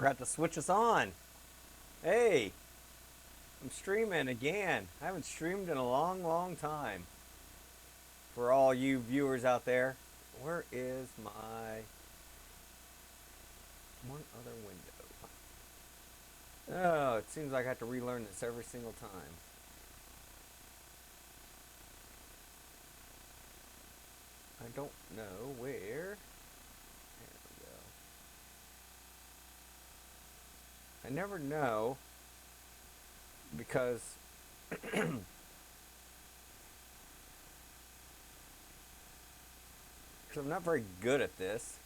forgot to switch us on. Hey, I'm streaming again. I haven't streamed in a long, long time. For all you viewers out there, where is my one other window? Oh, it seems like I have to relearn this every single time. I don't know where. There we go. I never know because I'm not very good at this.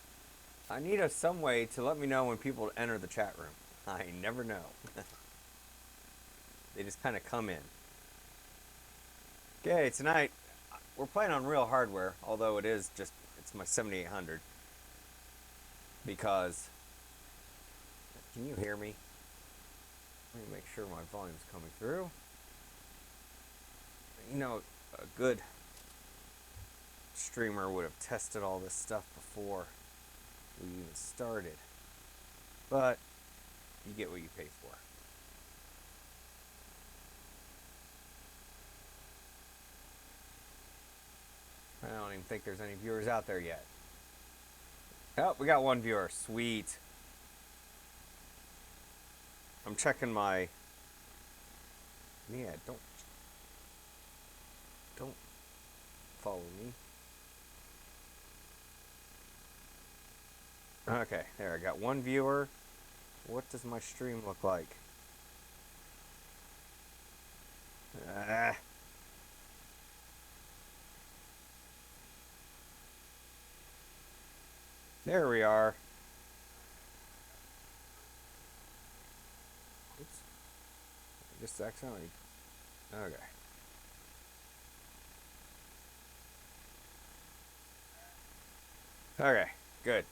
I need some way to let me know when people enter the chat room. I never know. They just kind of come in. Okay, tonight we're playing on real hardware, although it's my 7800. Because, can you hear me? Let me make sure my volume's coming through. You know, a good streamer would have tested all this stuff before we even started. But you get what you pay for. I don't even think there's any viewers out there yet. Oh, we got one viewer. Sweet. I'm checking my... Yeah, don't follow me. Okay, there, I got one viewer. What does my stream look like? There we are. Oops. I just accidentally... Okay. Okay, good.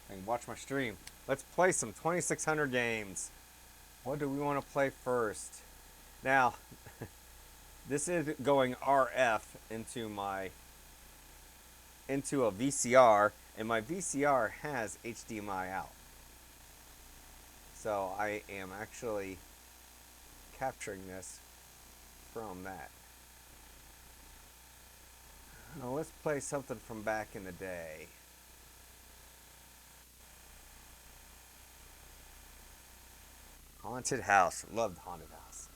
I can watch my stream. Let's play some 2600 games. What do we want to play first? Now, this is going RF into a VCR, and my VCR has HDMI out. So I am actually capturing this from that. Now let's play something from back in the day. Haunted House. Loved Haunted House.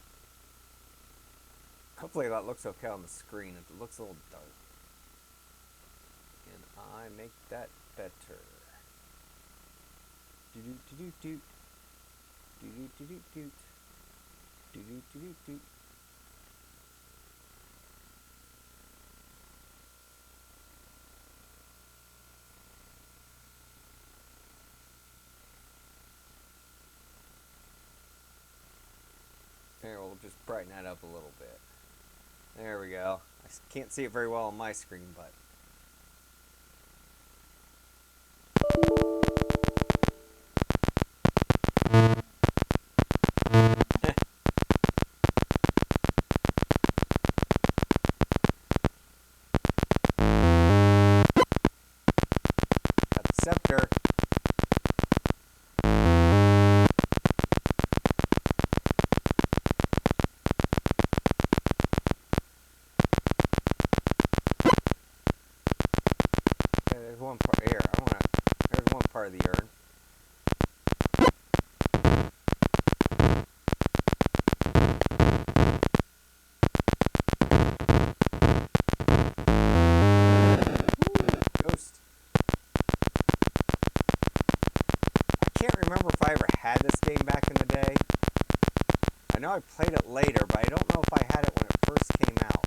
Hopefully that looks okay on the screen. It looks a little dark. And I make that better. Do-do-do-do-do. Do-do-do-do-do. Do-do-do-do-do. There, we'll just brighten that up a little bit. There we go. I can't see it very well on my screen, but... Got the scepter. There's one part here. There's one part of the urn. Ghost. I can't remember if I ever had this game back in the day. I know I played it later, but I don't know if I had it when it first came out.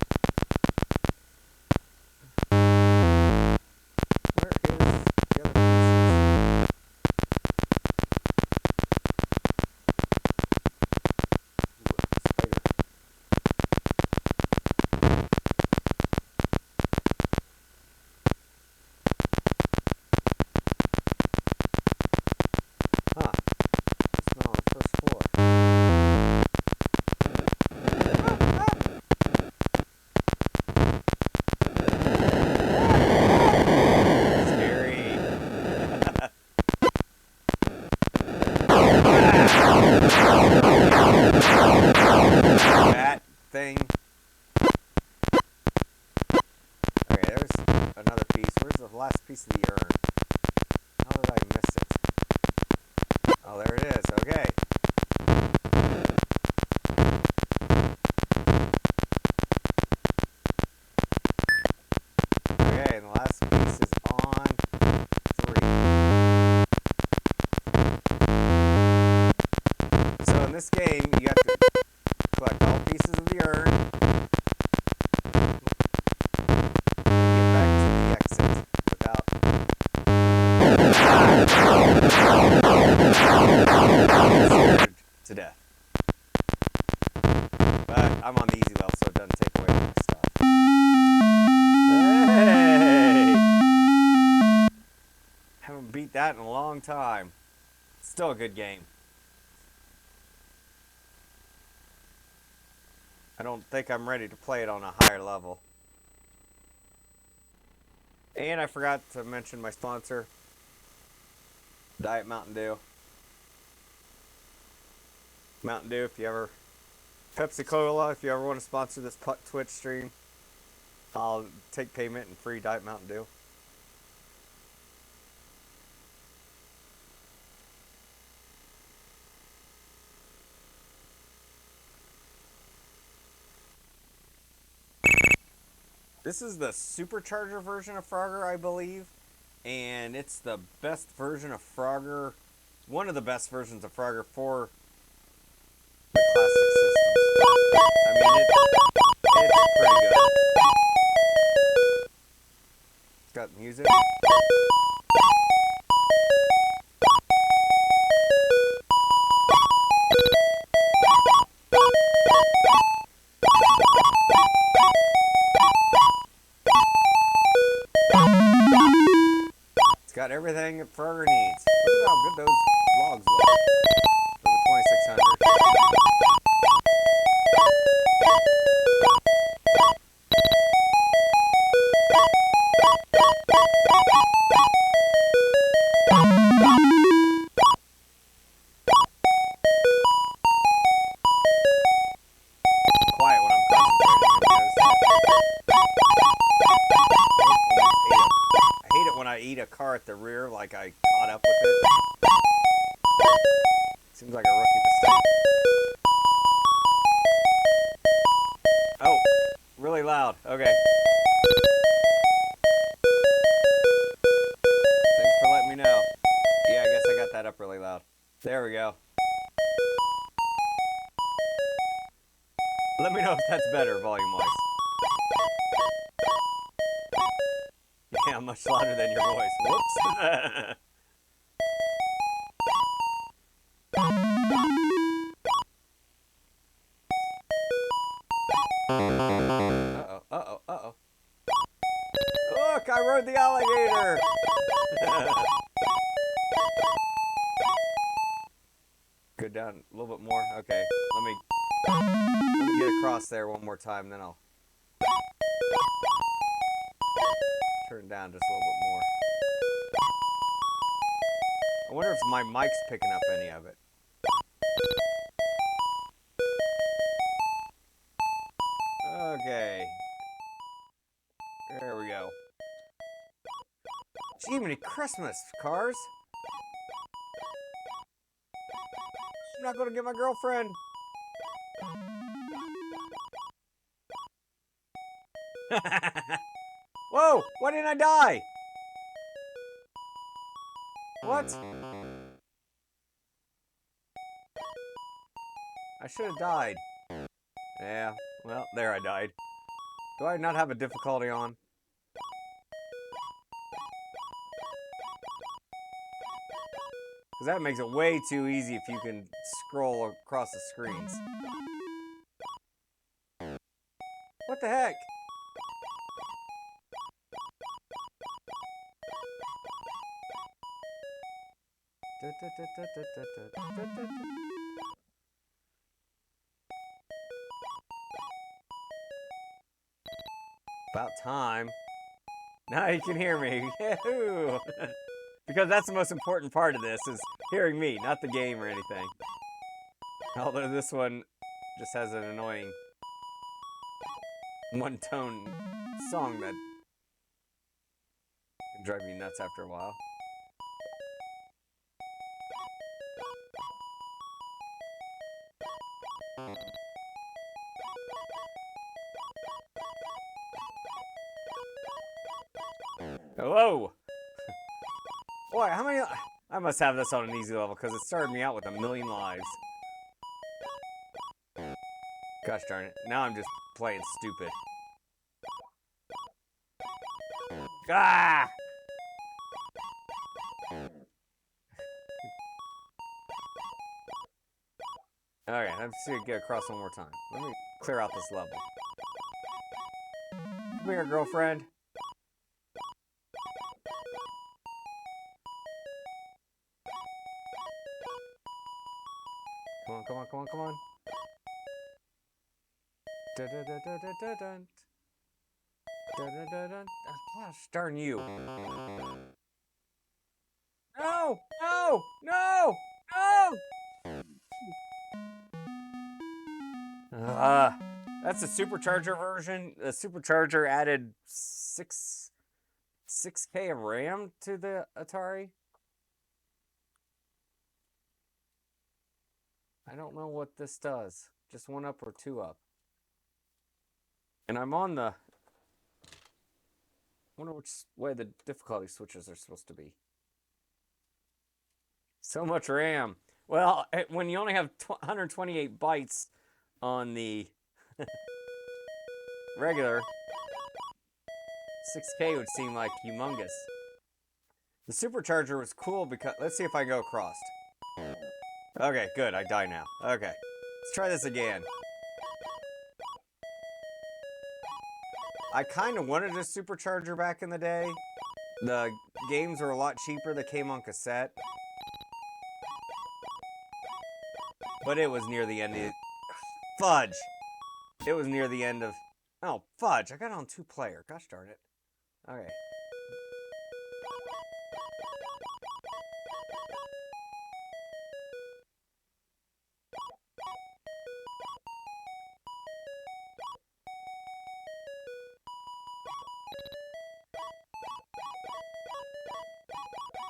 Where is the other pieces? Ooh, spider. Huh. Smell on the first floor. the last piece of the urn. How did I miss it? Oh, there it is. Okay. Okay, and the last piece is on 3. So in this game, you have to collect all pieces of the urn and get back to the exit without scared to death. But I'm on the easy level, so it doesn't take away from my stuff. Hey! Haven't beat that in a long time. Still a good game. I don't think I'm ready to play it on a higher level. And I forgot to mention my sponsor, Diet Mountain Dew. Mountain Dew, if you ever... Pepsi Cola, if you ever want to sponsor this Twitch stream, I'll take payment and free Diet Mountain Dew. This is the supercharger version of Frogger, I believe. And it's the best version of Frogger. One of the best versions of Frogger for the classic systems. I mean, it's pretty good. It's got music. Got everything that Frogger needs. Look at how good those logs look for the 2600. Quiet when I'm concentrating. When I eat a car at the rear, like I caught up with it. Seems like a rookie mistake. Oh, really loud. Okay. Thanks for letting me know. Yeah, I guess I got that up really loud. There we go. Let me know if that's better volume-wise. Yeah, much louder than your voice. Whoops. Uh-oh, uh-oh, uh-oh. Look, I rode the alligator! Go down a little bit more. Okay, let me get across there one more time, then I'll turn it down just a little bit more. I wonder if my mic's picking up any of it. Okay. There we go. Gee, many Christmas cars. I'm not going to get my girlfriend. Whoa! Why didn't I die? What? I should have died. Yeah, well, there I died. Do I not have a difficulty on? Because that makes it way too easy if you can scroll across the screens. What the heck? About time. Now you can hear me. Yahoo! Because that's the most important part of this, is hearing me, not the game or anything. Although this one just has an annoying one-tone song that Drive me nuts after a while. Whoa! Boy, how many... I must have this on an easy level because it started me out with 1,000,000 lives. Gosh darn it. Now I'm just playing stupid. Ah! Alright, let's see it get across one more time. Let me clear out this level. Come here, girlfriend. Come on, come on, come on, come on. Da da da da da da da. Da da da da. Gosh darn you. No! No! No! No! That's the supercharger version. The supercharger added 6K of RAM to the Atari. I don't know what this does. Just 1 up or 2 up. And I'm on the... wonder which way the difficulty switches are supposed to be. So much RAM. Well, when you only have 128 bytes on the regular, 6K would seem like humongous. The supercharger was cool because... let's see if I can go across. Okay, good. I die now. Okay. Let's try this again. I kind of wanted a supercharger back in the day. The games were a lot cheaper that came on cassette. But it was near the end of... fudge! It was near the end of... oh, fudge! I got it on 2-player. Gosh darn it. Okay.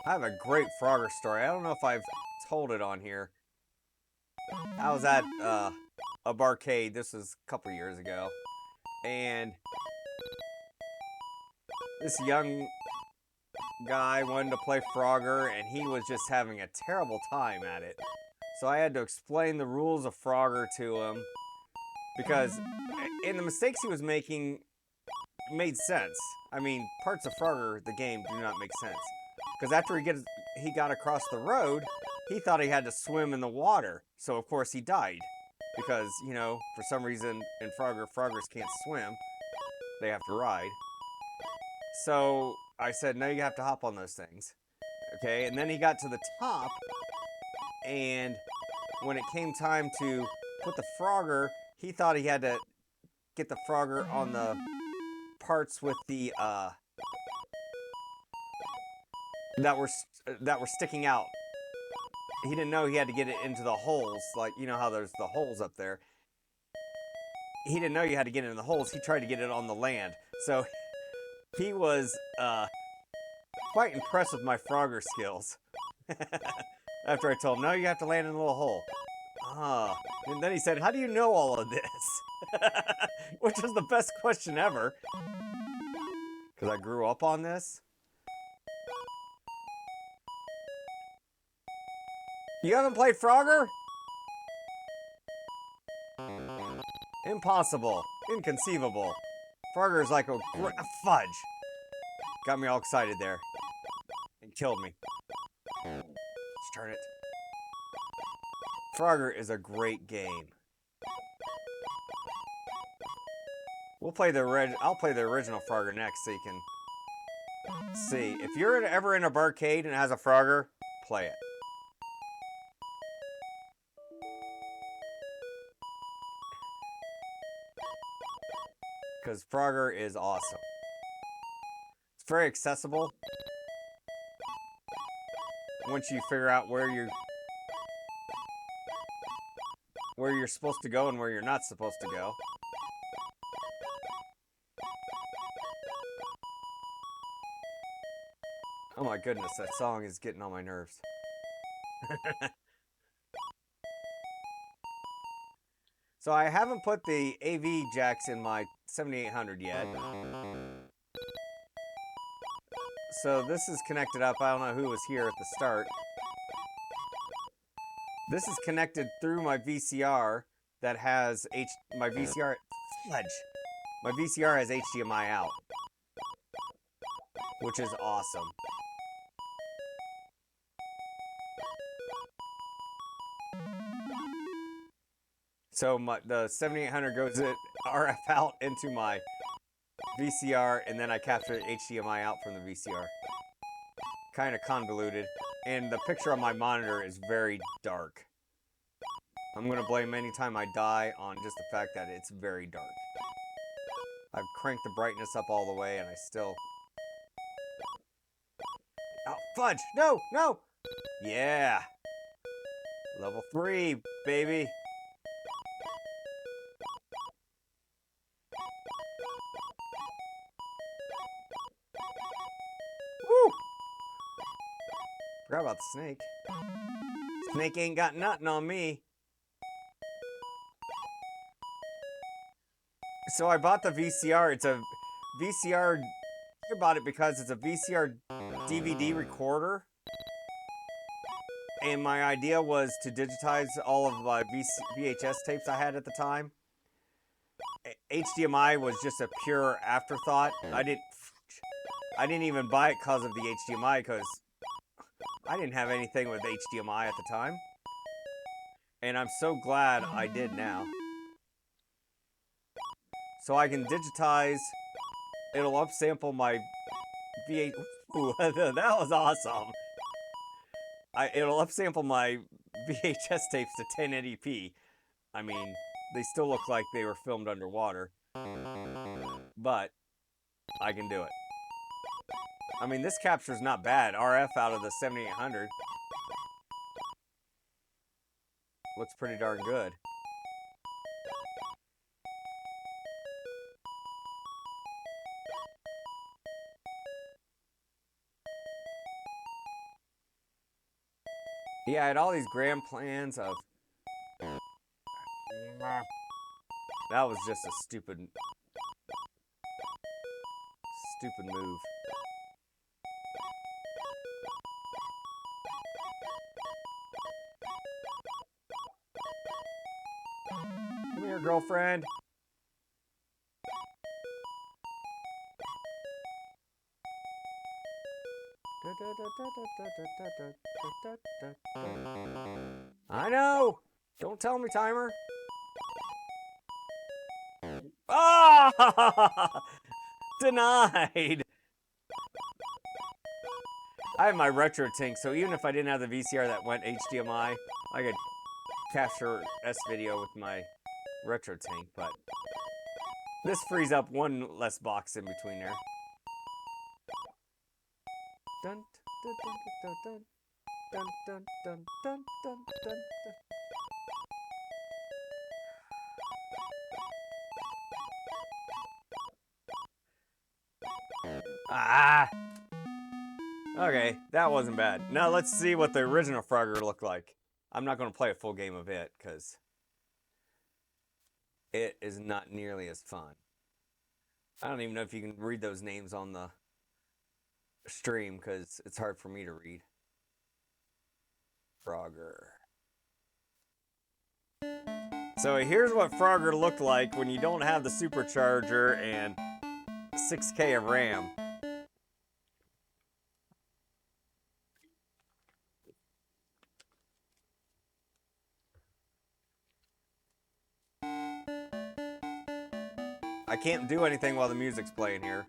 I have a great Frogger story. I don't know if I've told it on here. I was at a barcade. This was a couple years ago. And this young guy wanted to play Frogger, and he was just having a terrible time at it. So I had to explain the rules of Frogger to him. Because in the mistakes he was making made sense. I mean, parts of Frogger, the game, do not make sense. Because after he got across the road, he thought he had to swim in the water. So, of course, he died. Because, you know, for some reason in Frogger, Froggers can't swim. They have to ride. So I said, no, you have to hop on those things. Okay, and then he got to the top. And when it came time to put the Frogger, he thought he had to get the Frogger on the parts with the, that were sticking out. He didn't know he had to get it into the holes, like, you know how there's the holes up there. He didn't know you had to get it in the holes. He tried to get it on the land. So he was quite impressed with my Frogger skills. After I told him, no, you have to land in a little hole. Ah. And then he said, how do you know all of this? Which was the best question ever. Because I grew up on this. You haven't played Frogger? Impossible. Inconceivable. Frogger is like a fudge. Got me all excited there. And killed me. Let's turn it. Frogger is a great game. I'll play the original Frogger next so you can see. If you're ever in a barcade and it has a Frogger, play it. Because Frogger is awesome. It's very accessible. Once you figure out where you're supposed to go and where you're not supposed to go. Oh my goodness, that song is getting on my nerves. So I haven't put the AV jacks in my 7800 yet. So this is connected up. I don't know who was here at the start. This is connected through my VCR that has my VCR fudge. My VCR has HDMI out, which is awesome. So the 7800 goes RF out into my VCR, and then I capture HDMI out from the VCR. Kind of convoluted, and the picture on my monitor is very dark. I'm going to blame anytime I die on just the fact that it's very dark. I've cranked the brightness up all the way, and I still... Oh, fudge! No! No! Yeah! Level 3, baby! Woo! Forgot about the snake. Snake ain't got nothing on me. So I bought the VCR. It's a VCR... I bought it because it's a VCR DVD recorder. And my idea was to digitize all of my VHS tapes I had at the time. HDMI was just a pure afterthought. I didn't even buy it because of the HDMI, because I didn't have anything with HDMI at the time. And I'm so glad I did now. So I can digitize. It'll upsample my VHS. Ooh, that was awesome. It'll upsample my VHS tapes to 1080p. I mean, they still look like they were filmed underwater. But I can do it. I mean, this capture's not bad. RF out of the 7800. Looks pretty darn good. Yeah, I had all these grand plans of... That was just a stupid move. Come here, girlfriend. I know! Don't tell me, timer. Ah! Denied! I have my retro tank, so even if I didn't have the VCR that went HDMI, I could capture S-video with my retro tank, but this frees up one less box in between there. Dun, dun, dun, dun, dun, dun, dun, dun, dun, dun, dun, dun. Ah! Okay, that wasn't bad. Now let's see what the original Frogger looked like. I'm not going to play a full game of it, because it is not nearly as fun. I don't even know if you can read those names on the stream, because it's hard for me to read. Frogger. So here's what Frogger looked like when you don't have the supercharger and 6K of RAM. I can't do anything while the music's playing here.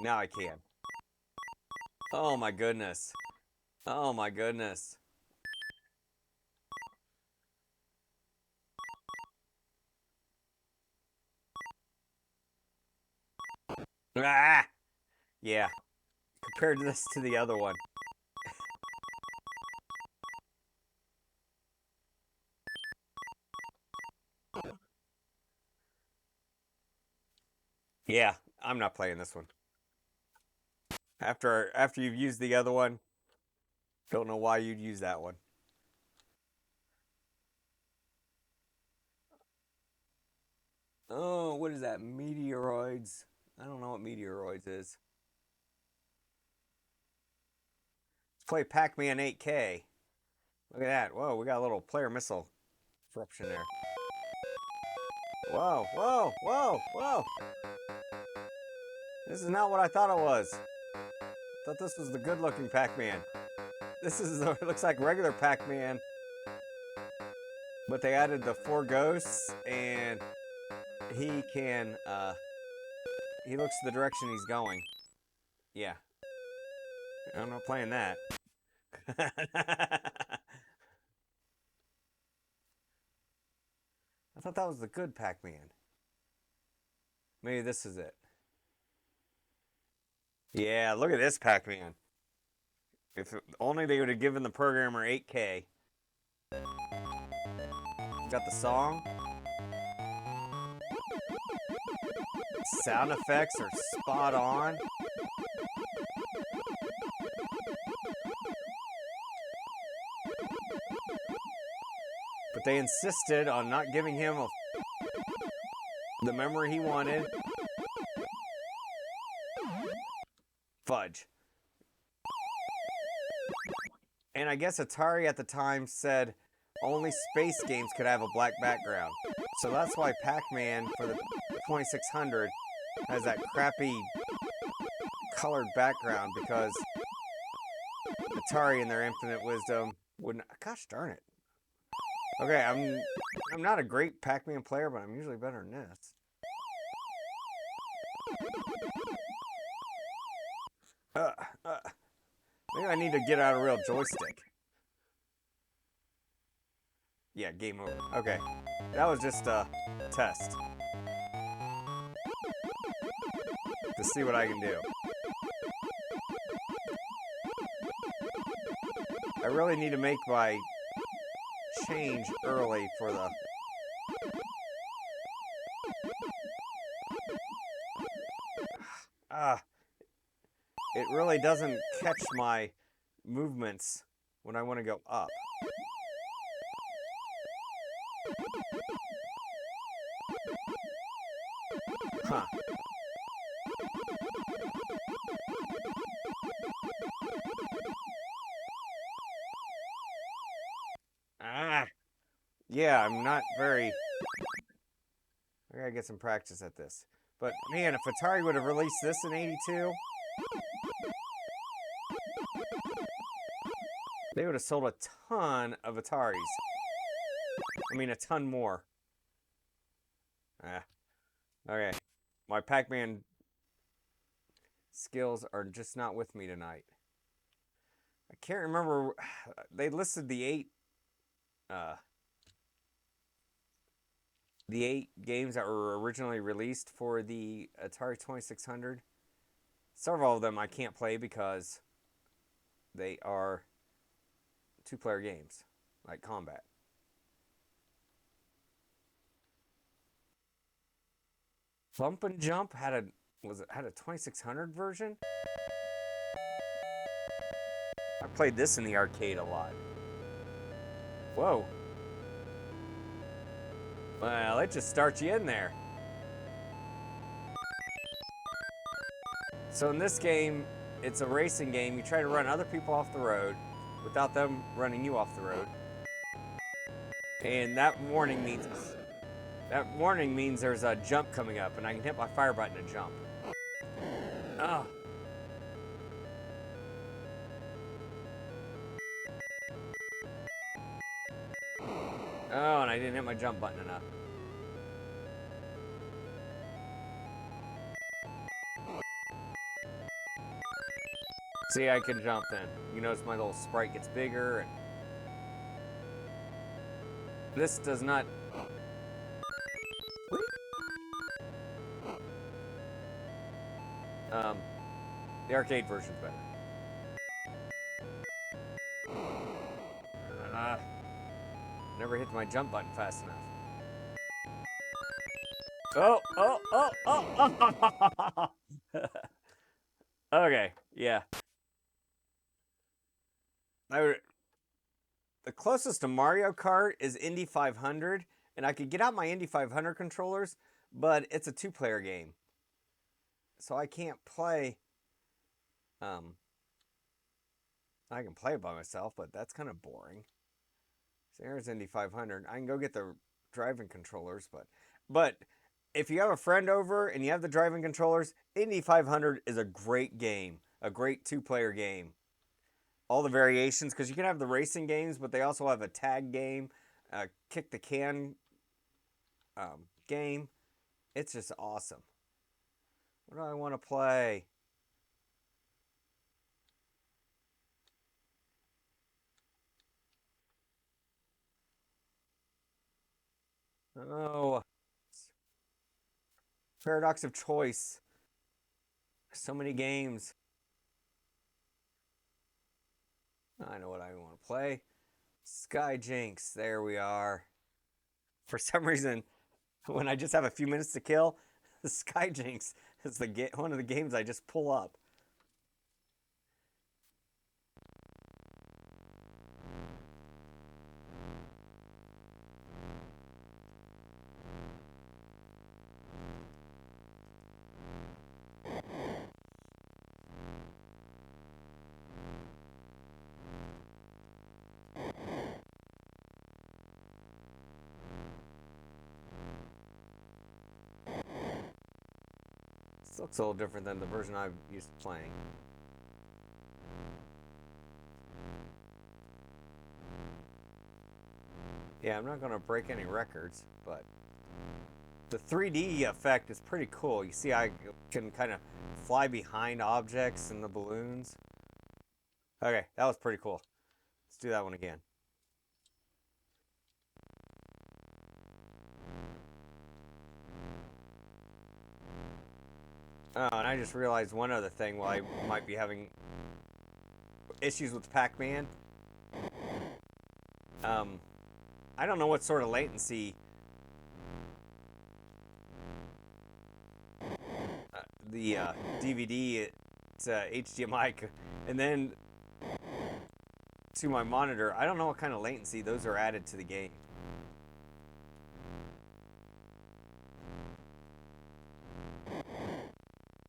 Now I can. Oh my goodness. Oh my goodness. Ah! Yeah. Compared this to the other one. Yeah, I'm not playing this one. After you've used the other one, don't know why you'd use that one. Oh, what is that? Meteoroids. I don't know what meteoroids is. Let's play Pac-Man 8K. Look at that. Whoa, we got a little player missile disruption there. Whoa, whoa, whoa, whoa. This is not what I thought it was. I thought this was the good-looking Pac-Man. This is it looks like regular Pac-Man, but they added the four ghosts, and he can he looks the direction he's going. Yeah, I'm not playing that. I thought that was the good Pac-Man. Maybe this is it. Yeah, look at this Pac-Man. If only they would have given the programmer 8K. Got the song. Sound effects are spot on. But they insisted on not giving him the memory he wanted. Fudge. And I guess Atari at the time said only space games could have a black background. So that's why Pac-Man for the 2600 has that crappy colored background, because Atari in their infinite wisdom wouldn't. Gosh darn it. Okay, I'm not a great Pac-Man player, but I'm usually better than this. Maybe I need to get out a real joystick. Yeah, game over. Okay, that was just a test to see what I can do. I really need to make my change early for the... it really doesn't catch my movements when I want to go up. Huh. Yeah, I'm not very... I gotta get some practice at this. But man, if Atari would have released this in '82, they would have sold a ton of Ataris. I mean, a ton more. Okay. My Pac-Man skills are just not with me tonight. I can't remember. They listed the eight games that were originally released for the Atari 2600. Several of them I can't play because they are two-player games, like combat. Bump and Jump had a 2600 version. I played this in the arcade a lot. Whoa. Well, it just starts you in there. So in this game, it's a racing game. You try to run other people off the road without them running you off the road. And that warning means there's a jump coming up, and I can hit my fire button to jump. Oh. Oh, and I didn't hit my jump button enough. See, I can jump then. You notice my little sprite gets bigger. And this does not... the arcade version's better. Never hit my jump button fast enough. Oh, oh, oh, oh, oh. Okay, yeah. I, the closest to Mario Kart is Indy 500, and I could get out my Indy 500 controllers, but it's a two-player game, so I can't play. Um, I can play it by myself, but that's kind of boring. So here's Indy 500. I can go get the driving controllers, but if you have a friend over and you have the driving controllers, Indy 500 is a great game, a great two-player game. All the variations, because you can have the racing games, but they also have a tag game, kick the can game. It's just awesome. What do I want to play? Oh, paradox of choice. So many games. I know what I want to play. Sky Jinx. There we are. For some reason, when I just have a few minutes to kill, the Sky Jinx is one of the games I just pull up. This looks a little different than the version I'm used to playing. Yeah, I'm not going to break any records, but the 3D effect is pretty cool. You see, I can kind of fly behind objects and the balloons. Okay, that was pretty cool. Let's do that one again. Oh, and I just realized one other thing while I might be having issues with Pac-Man. Um, I don't know what sort of latency the DVD, it's HDMI, and then to my monitor. I don't know what kind of latency those are added to the game.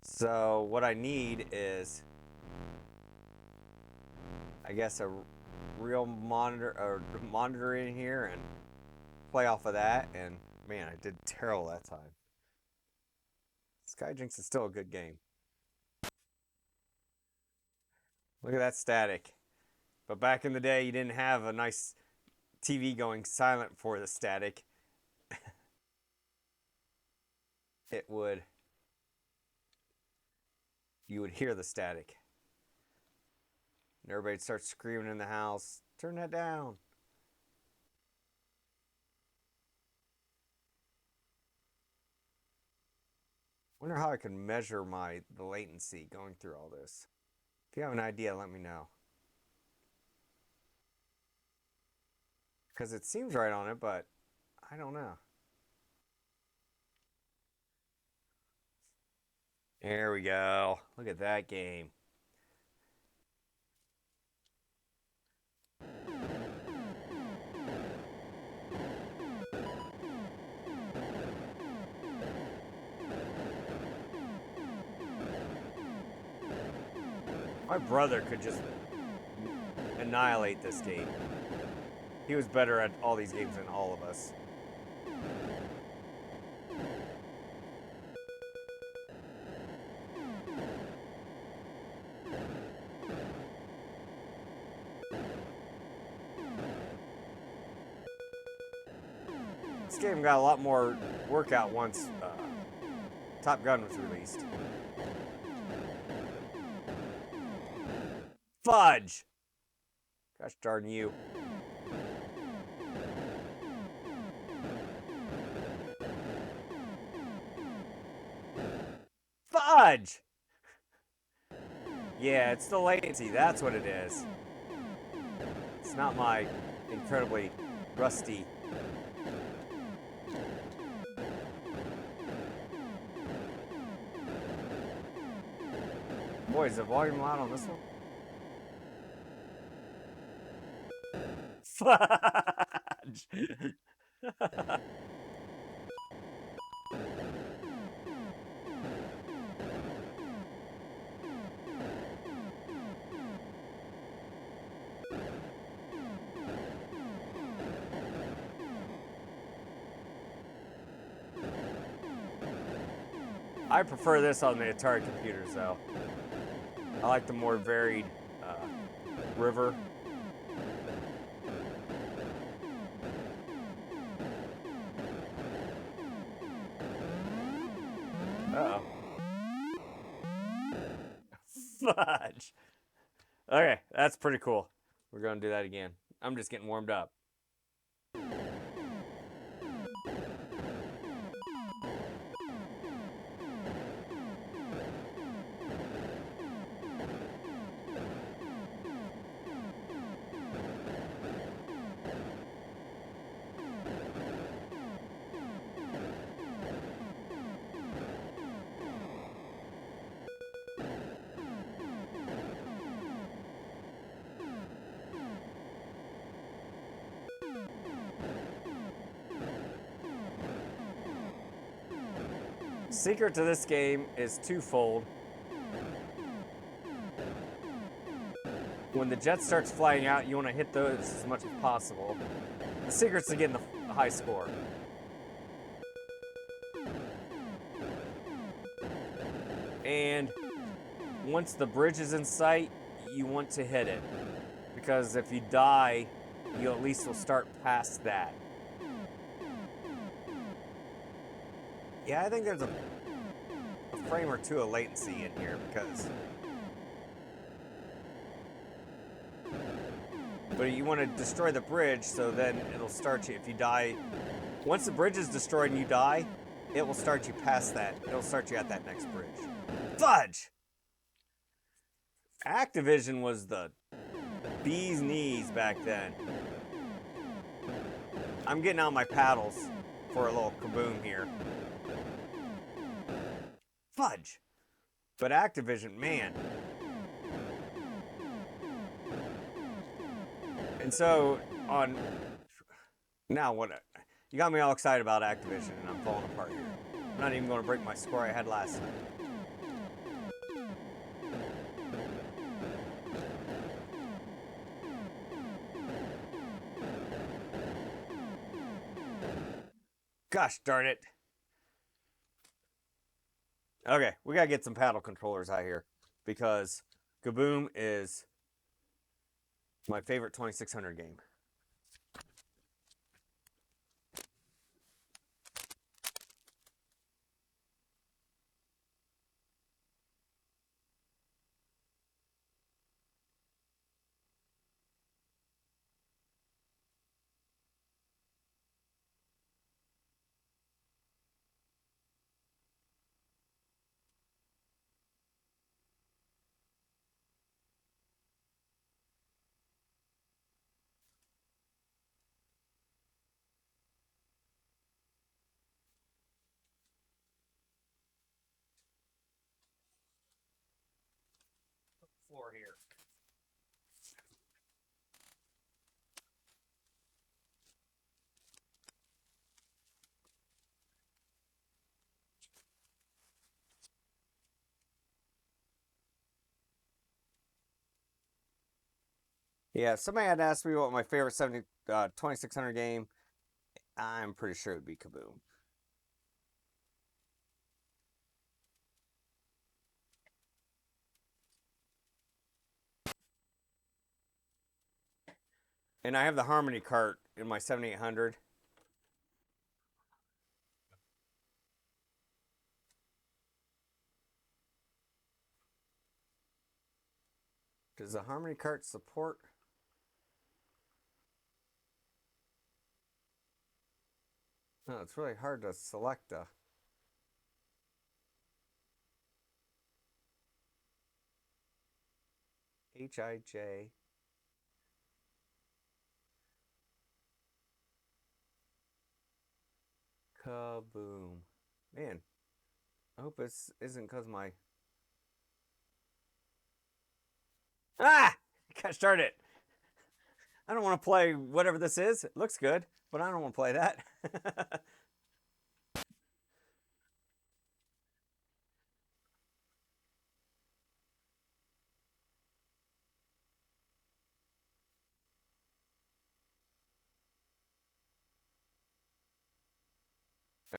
So what I need is, I guess, a real monitor in here and play off of that. And man, I did terrible that time. Skyjinx is still a good game. Look at that static. But back in the day, you didn't have a nice TV going silent for the static. It would, you would hear the static. And everybody'd start screaming in the house, turn that down. Wonder how I can measure the latency going through all this. If you have an idea, let me know. Because it seems right on it, but I don't know. There we go. Look at that game. My brother could just annihilate this game. He was better at all these games than all of us. This game got a lot more workout once Top Gun was released. Fudge! Gosh darn you. Fudge! Yeah, it's the latency. That's what it is. It's not my incredibly rusty. Boy, is the volume loud on this one? Fudge! I prefer this on the Atari computers, though. I like the more varied river. Uh-oh. Fudge! Okay, that's pretty cool. We're going to do that again. I'm just getting warmed up. Secret to this game is twofold. When the jet starts flying out, you want to hit those as much as possible. The secret's to getting the high score. And once the bridge is in sight, you want to hit it. Because if you die, you at least will start past that. Yeah, I think there's a frame or two of latency in here because... But you want to destroy the bridge so then it'll start you, if you die... Once the bridge is destroyed and you die, it will start you past that. It'll start you at that next bridge. Fudge! Activision was the bee's knees back then. I'm getting out my paddles for a little kaboom here. Fudge! But Activision, man. And so, on... Now, what... You got me all excited about Activision, and I'm falling apart here. I'm not even going to break my score I had last night. Gosh darn it. Okay, we gotta get some paddle controllers out here because Kaboom is my favorite 2600 game. Floor here. Yeah, if somebody had asked me what my favorite 2600 game, I'm pretty sure it would be Kaboom. And I have the Harmony cart in my 7800. Does the Harmony cart support? No, it's really hard to select a... HIJ. Kaboom. Man, I hope this isn't because my... Ah! Gosh darn it. I don't want to play whatever this is. It looks good, but I don't want to play that.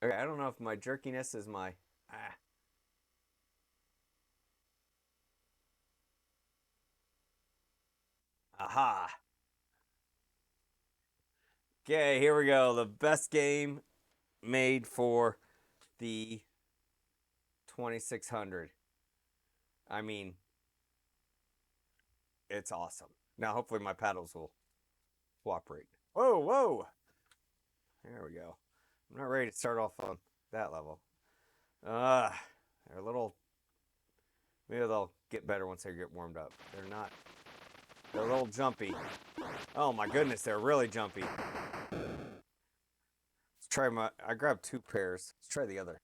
Okay, I don't know if my jerkiness is my. Ah, aha. Okay, here we go. The best game made for the 2600. I mean, it's awesome. Now, hopefully, my paddles will cooperate. Whoa, whoa. There we go. I'm not ready to start off on that level. Uh, they're a little. Maybe they'll get better once they get warmed up. They're not. They're a little jumpy. Oh my goodness, they're really jumpy. Let's try my. I grabbed two pairs. Let's try the other.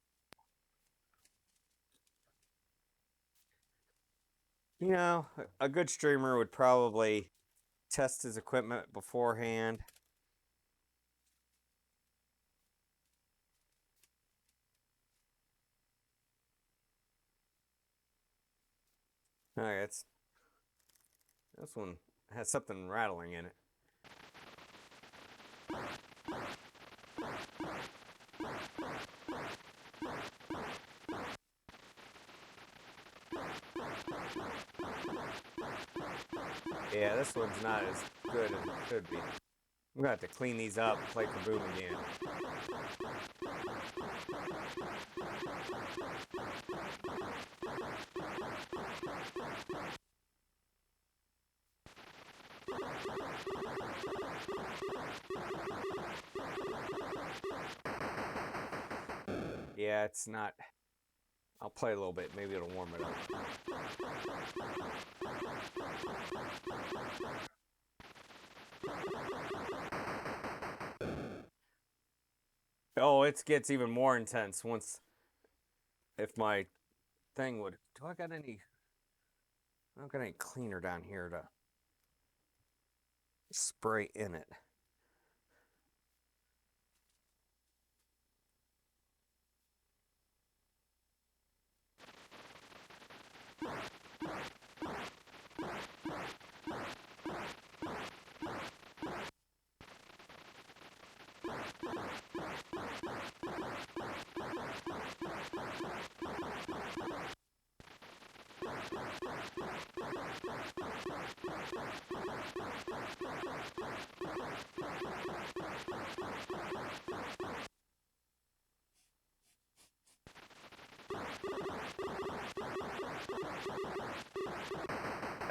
You know, a good streamer would probably test his equipment beforehand. All right, this one has something rattling in it. Yeah, this one's not as good as it could be. I'm gonna have to clean these up and play Kaboom again. Yeah, it's not. I'll play a little bit. Maybe it'll warm it up. Oh, it gets even more intense once. If my thing would. Do I got any? I don't got any cleaner down here to spray in it.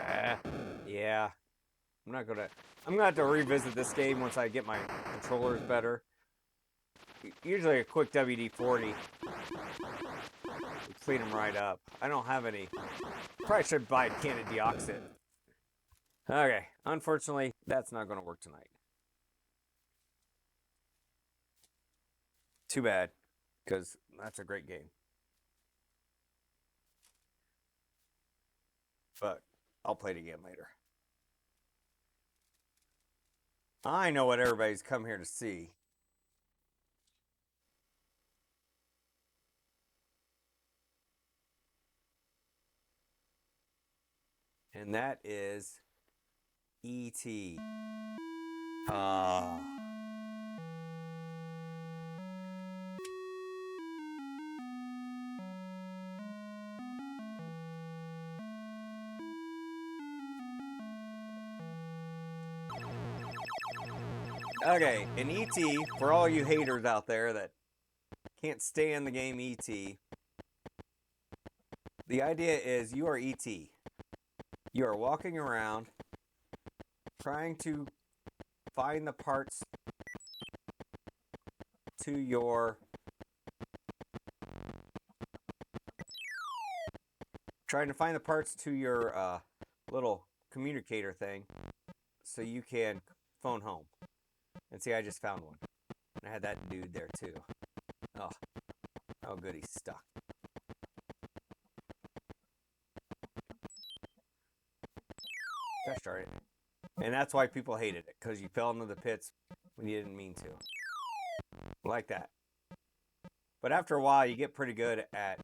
Ah, yeah. I'm not gonna. I'm gonna have to revisit this game once I get my controllers better. Usually a quick WD-40 would clean them right up. I don't have any. Probably should buy a can of deoxit. Okay, unfortunately, that's not gonna work tonight. Too bad, because that's a great game. But I'll play it again later. I know what everybody's come here to see. And that is E.T. Ah. Okay, in E.T., for all you haters out there that can't stand the game E.T., the idea is you are E.T. You are walking around trying to find the parts to your little communicator thing so you can phone home. And see, I just found one. I had that dude there too. Oh, oh, good, he's stuck. And that's why people hated it, because you fell into the pits when you didn't mean to. Like that. But after a while, you get pretty good at.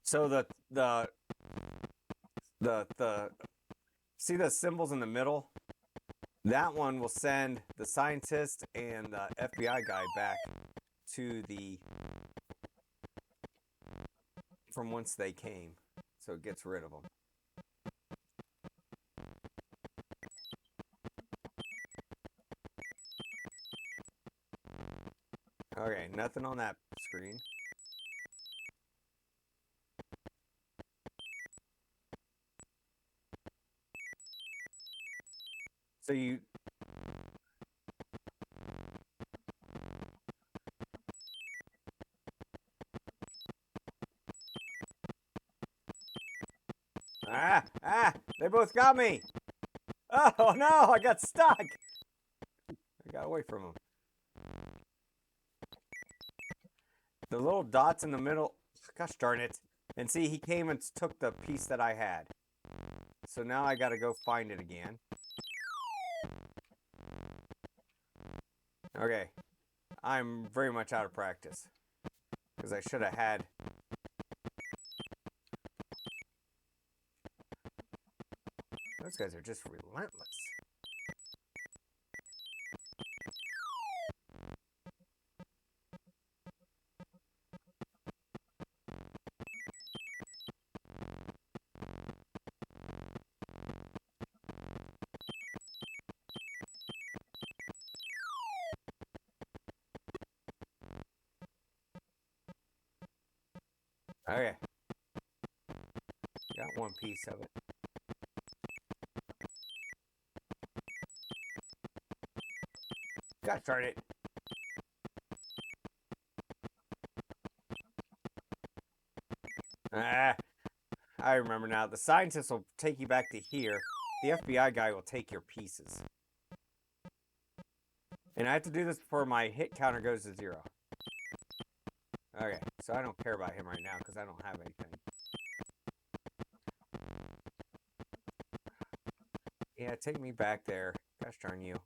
So the see the symbols in the middle? That one will send the scientist and the FBI guy back to the from whence they came. So it gets rid of them. Okay, nothing on that screen. So you they both got me. Oh no, I got stuck. I got away from them. The little dots in the middle, gosh darn it. And see, he came and took the piece that I had. So now I gotta go find it again. Okay, I'm very much out of practice. Because I should have had. Those guys are just relentless. Okay. Got one piece of it. Gosh darn it. I remember now. The scientist will take you back to here. The FBI guy will take your pieces. And I have to do this before my hit counter goes to 0. Okay, so I don't care about him right now because I don't have anything. Yeah, take me back there. Gosh darn you.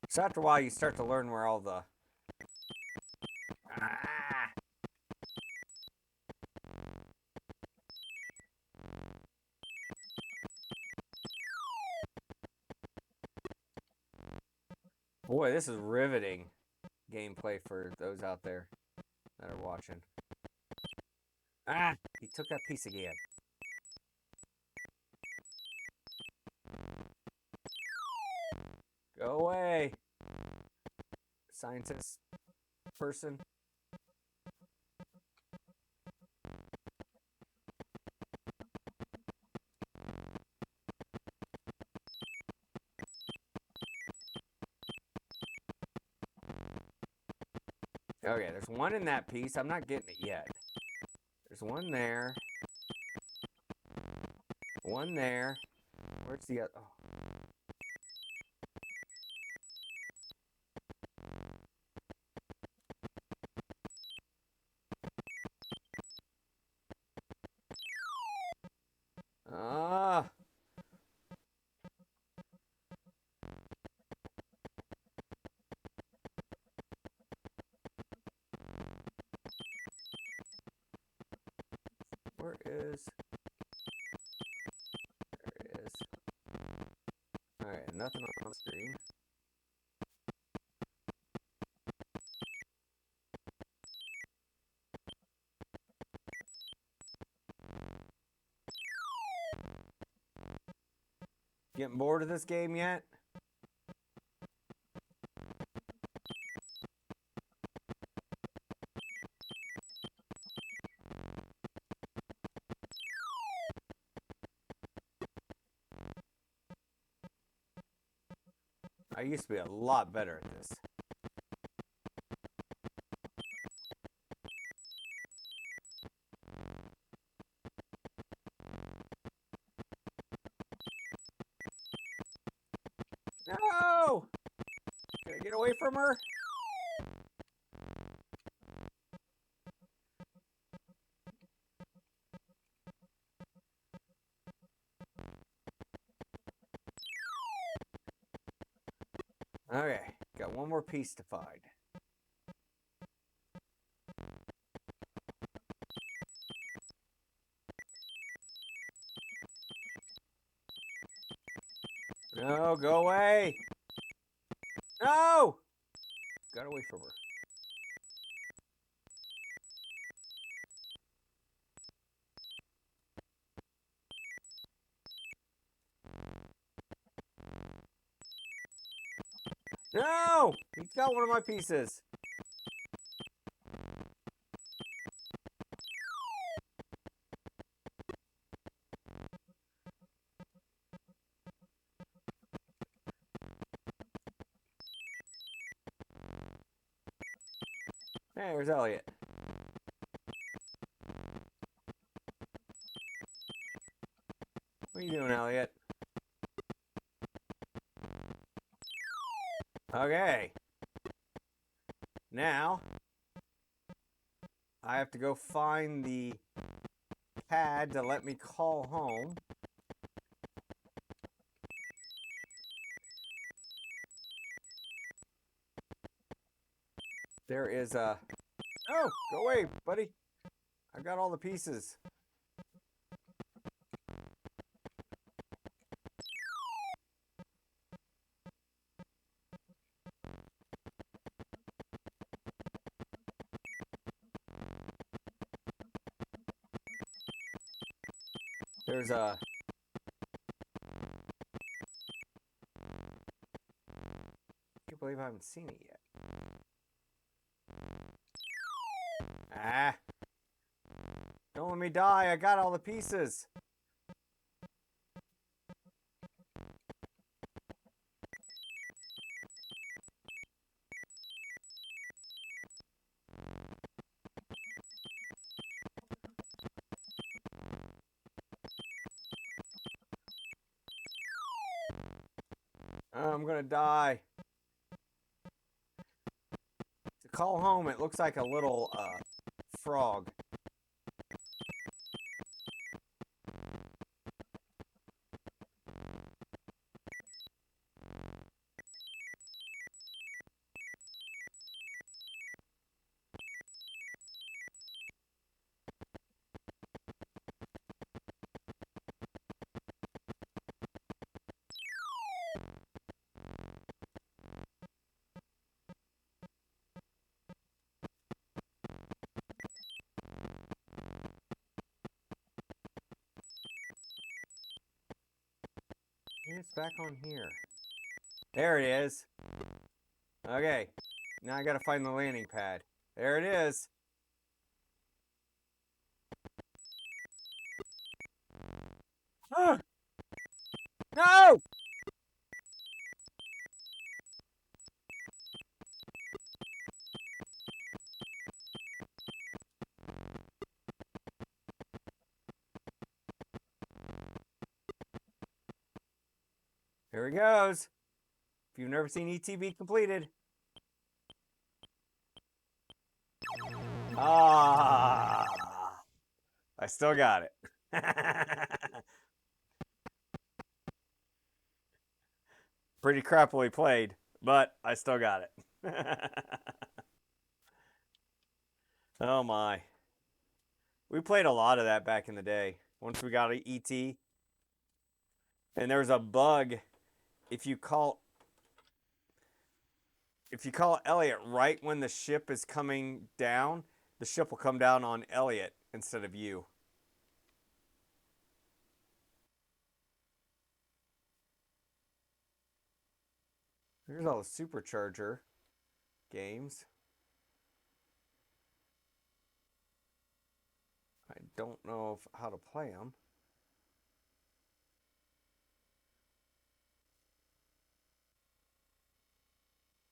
So after a while, you start to learn where all the... Boy, this is riveting gameplay for those out there that are watching. He took that piece again. Go away, scientist person. Okay, there's one in that piece. I'm not getting it yet. There's one there. One there. Where's the other? Oh. Ah. Where is... There it is. Alright, nothing on the screen. Getting bored of this game yet? I used to be a lot better at this. No! Can I get away from her? Okay, got one more piece to find. No, go away! No! Got away from her. No! He's got one of my pieces. Hey, where's Elliot? What are you doing, Elliot? Okay. Now, I have to go find the pad to let me call home. There is a... Oh, go away, buddy. I got all the pieces. There's a... I can't believe I haven't seen it yet. Ah. Don't let me die. I got all the pieces. I'm gonna die. To call home, it looks like a little frog. It's back on here. There it is. Okay. Now I gotta find the landing pad. There it is. Ah! No! Here he goes. If you've never seen ETB completed. Ah! I still got it. Pretty crappily played, but I still got it. Oh my. We played a lot of that back in the day. Once we got an ET. And there's a bug if you call Elliot right when the ship is coming down, the ship will come down on Elliot instead of you. Here's all the supercharger games. I don't know how to play them.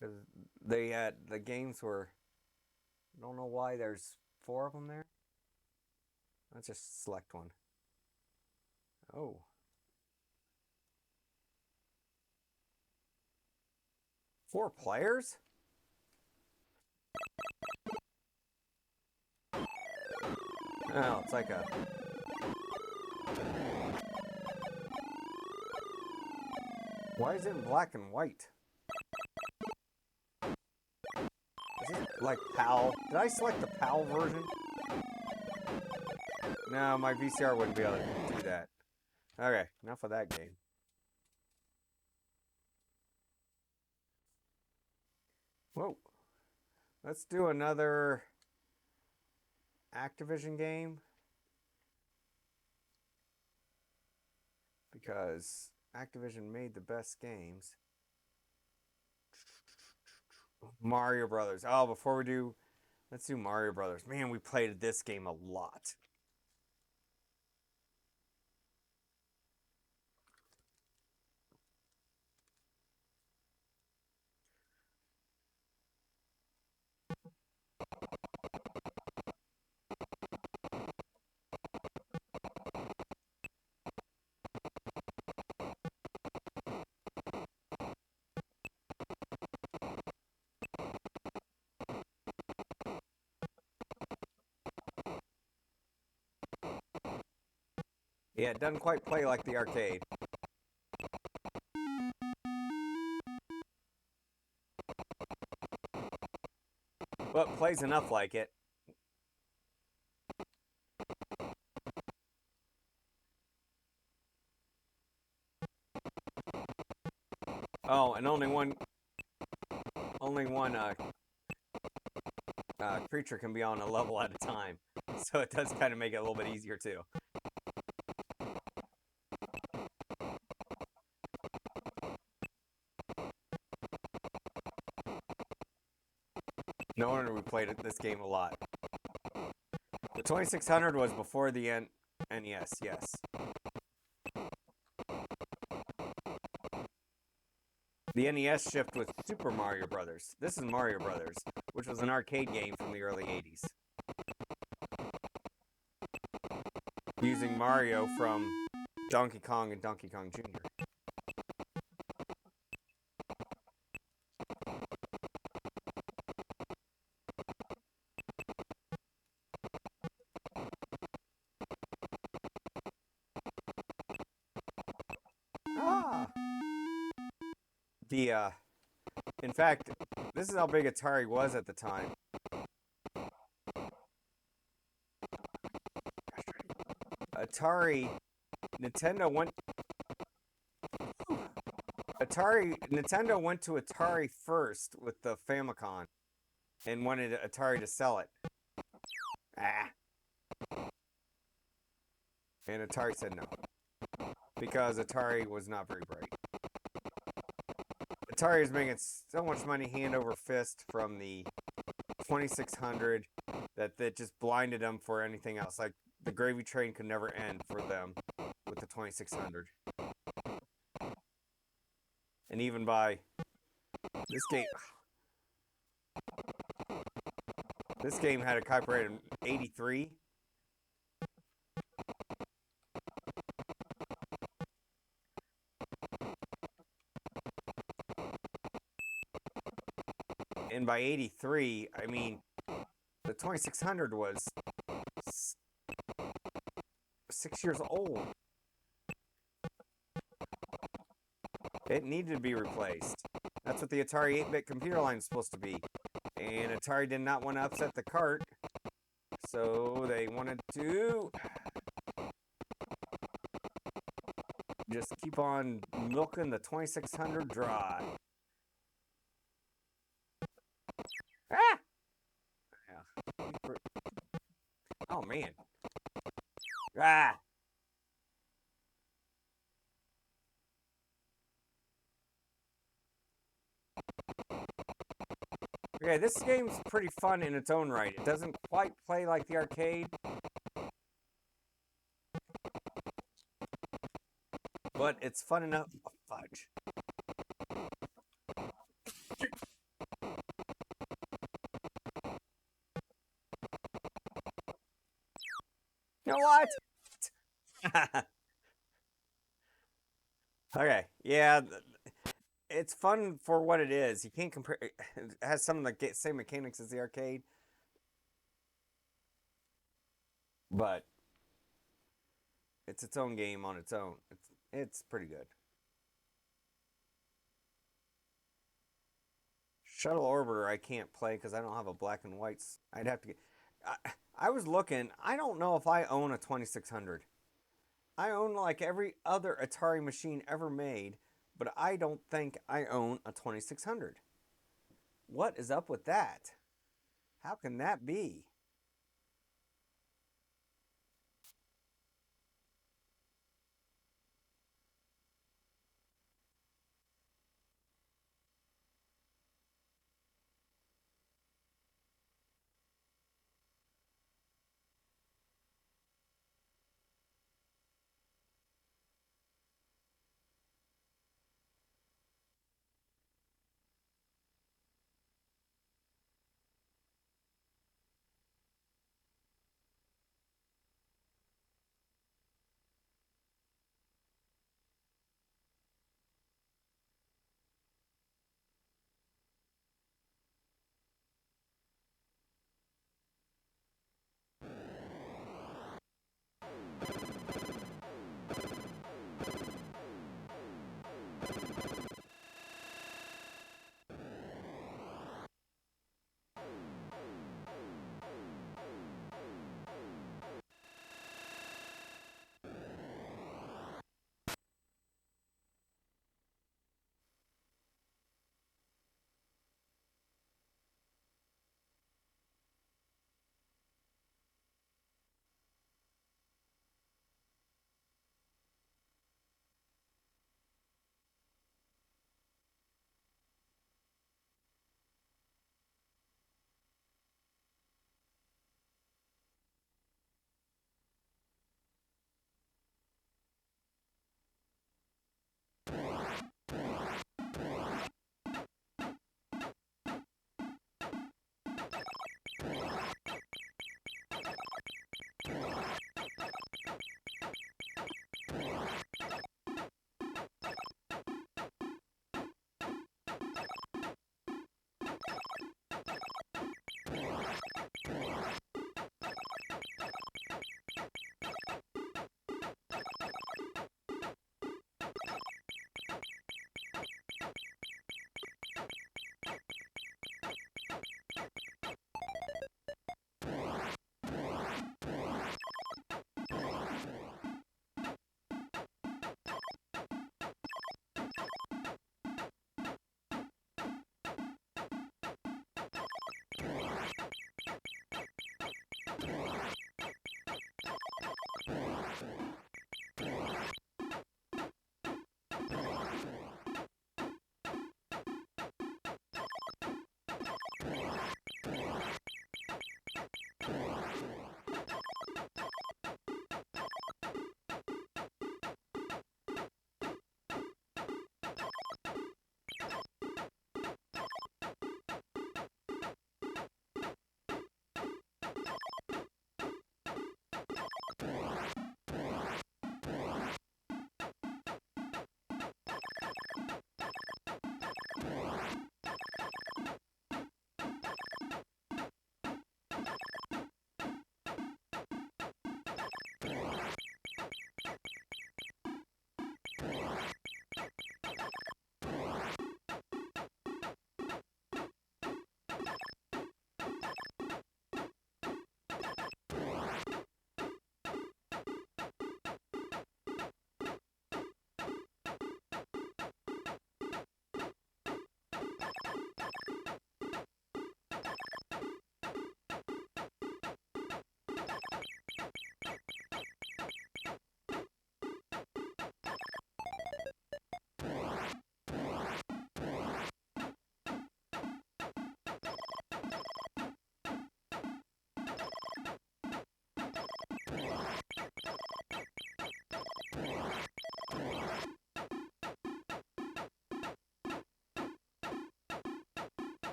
Because the games were... I don't know why there's 4 of them there. Let's just select one. Oh. 4 players? Oh, it's like a... Why is it in black and white? like PAL. Did I select the PAL version? No, my VCR wouldn't be able to do that. Okay, enough of that game. Whoa. Let's do another Activision game. Because Activision made the best games. Mario Brothers. Oh, before we do, let's do Mario Brothers. Man, we played this game a lot. Yeah, it doesn't quite play like the arcade. But plays enough like it. Oh, and only one creature can be on a level at a time. So it does kind of make it a little bit easier too. No wonder we played this game a lot. The 2600 was before the NES, yes. The NES shipped with Super Mario Brothers. This is Mario Brothers, which was an arcade game from the early 80s. Using Mario from Donkey Kong and Donkey Kong Jr. Ah! In fact, this is how big Atari was at the time. Atari, Nintendo went Nintendo went to Atari first with the Famicom and wanted Atari to sell it. Ah. And Atari said no. Because Atari was not very bright. Atari is making so much money hand over fist from the 2600 that just blinded them for anything else. Like the gravy train could never end for them with the 2600. And even by this game had a copyright in 83. And by 83, I mean, the 2600 was 6 years old. It needed to be replaced. That's what the Atari 8-bit computer line is supposed to be. And Atari did not want to upset the cart, so they wanted to just keep on milking the 2600 dry. Ah! Yeah. Oh, man. Ah! Okay, this game's pretty fun in its own right. It doesn't quite play like the arcade, but it's fun enough. Oh, fudge. You know what? Okay, yeah, it's fun for what it is. You can't compare. It has some of the same mechanics as the arcade, but it's its own game on its own. It's pretty good. Shuttle Orbiter I can't play because I don't have a black and whites. I'd have to get. I was looking. I don't know if I own a 2600. I own like every other Atari machine ever made, but I don't think I own a 2600. What is up with that? How can that be?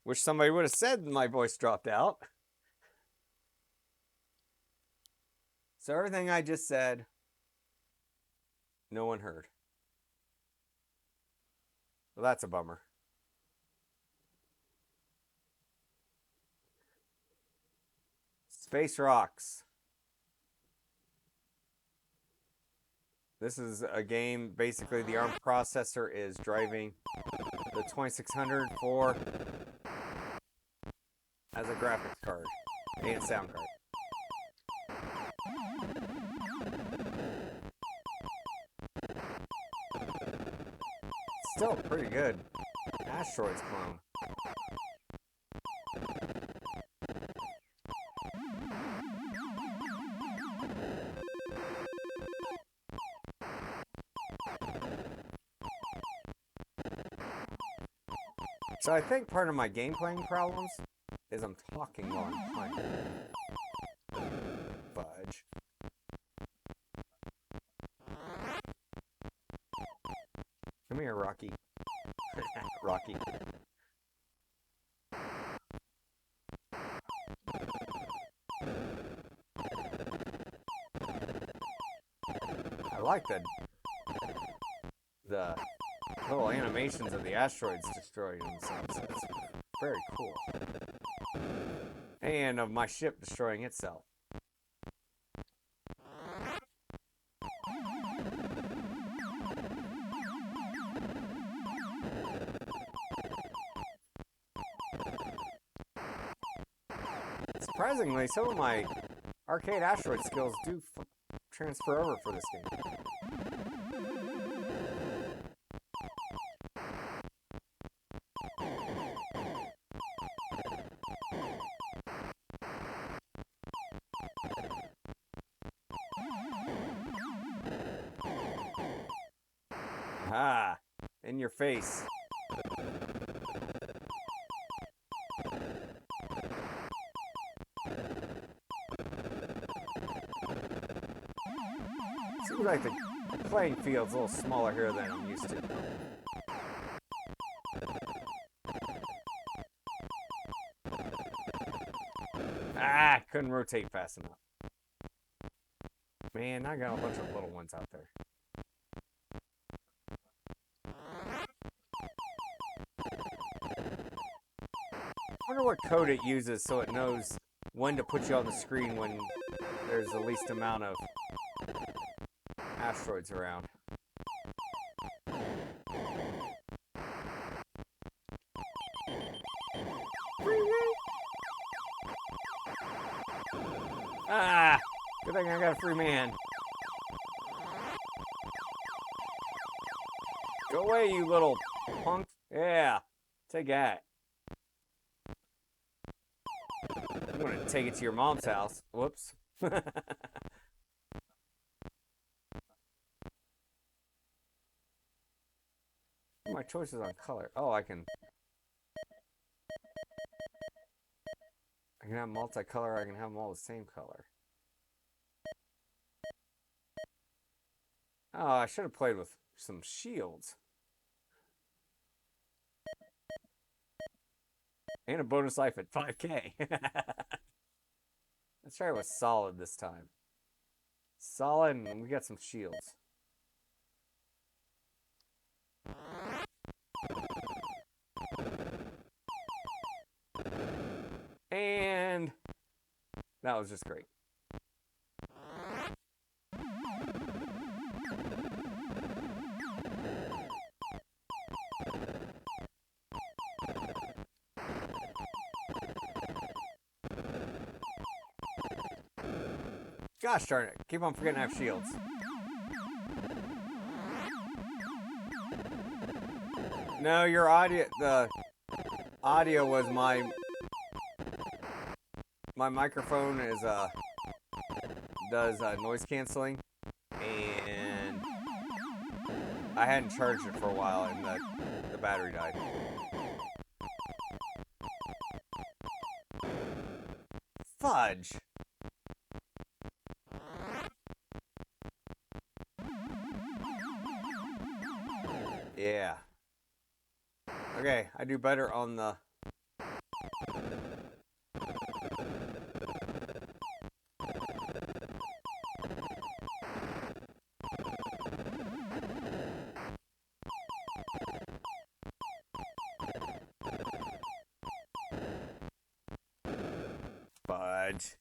Wish somebody would have said my voice dropped out. So everything I just said, no one heard. Well, that's a bummer. Space Rocks. This is a game, basically the ARM processor is driving the 2600 for as a graphics card and sound card. Still pretty good. Asteroids clone. So I think part of my game playing problems is I'm talking while I'm playing. Fudge. Come here, Rocky. Rocky. I like the little animations of the asteroids destroying themselves. It's very cool. And of my ship destroying itself. Surprisingly, some of my arcade asteroid skills do transfer over for this game. Ah, in your face. Seems like the playing field's a little smaller here than I'm used to. Ah, couldn't rotate fast enough. Man, I got a bunch of little ones out there. I wonder what code it uses so it knows when to put you on the screen when there's the least amount of asteroids around. Ah! Good thing I got a free man. Go away, you little punk. Yeah. Take that. I'm gonna take it to your mom's house. Whoops. My choices on color. Oh, I can have multicolor. I can have them all the same color. Oh, I should have played with some shields. And a bonus life at 5K. Let's try it with solid this time. Solid, and we got some shields. And that was just great. Gosh darn it. Keep on forgetting I have shields. No, your audio, the audio was my microphone is does noise canceling, and I hadn't charged it for a while, and the battery died. Fudge. Yeah. Okay, I do better on the... Fudge.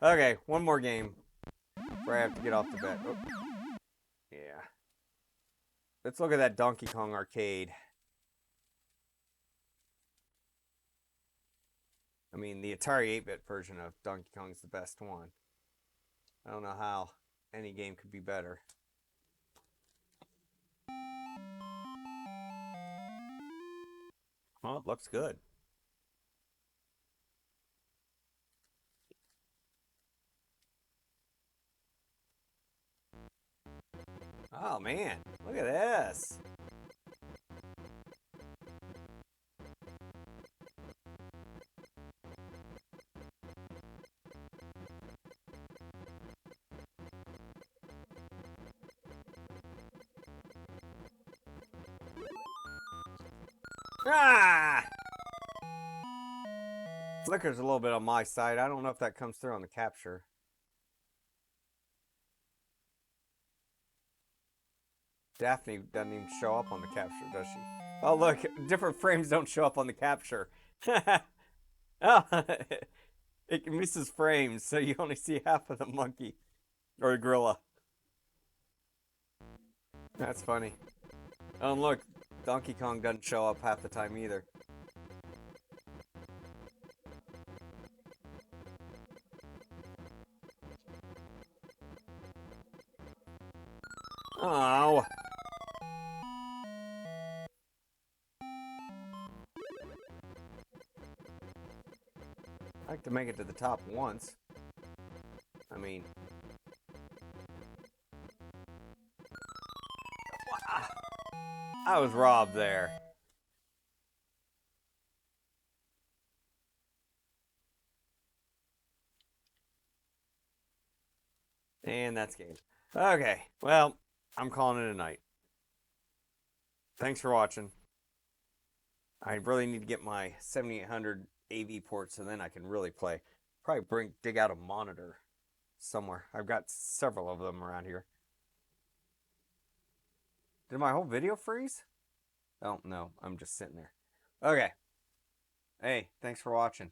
Okay, one more game before I have to get off the bed. Oh. Yeah. Let's look at that Donkey Kong arcade. I mean, the Atari 8-bit version of Donkey Kong is the best one. I don't know how any game could be better. Well, it looks good. Oh, man. Look at this. Ah! Flicker's a little bit on my side. I don't know if that comes through on the capture. Daphne doesn't even show up on the capture, does she? Oh, look. Different frames don't show up on the capture. Oh, it misses frames, so you only see half of the monkey. Or the gorilla. That's funny. Oh, and look. Donkey Kong doesn't show up half the time either. Oh. I like to make it to the top once. I mean... I was robbed there. And that's game. Okay, well, I'm calling it a night. Thanks for watching. I really need to get my 7800 AV port so then I can really play. Probably dig out a monitor somewhere. I've got several of them around here. Did my whole video freeze? Oh, no. I'm just sitting there. Okay. Hey, thanks for watching.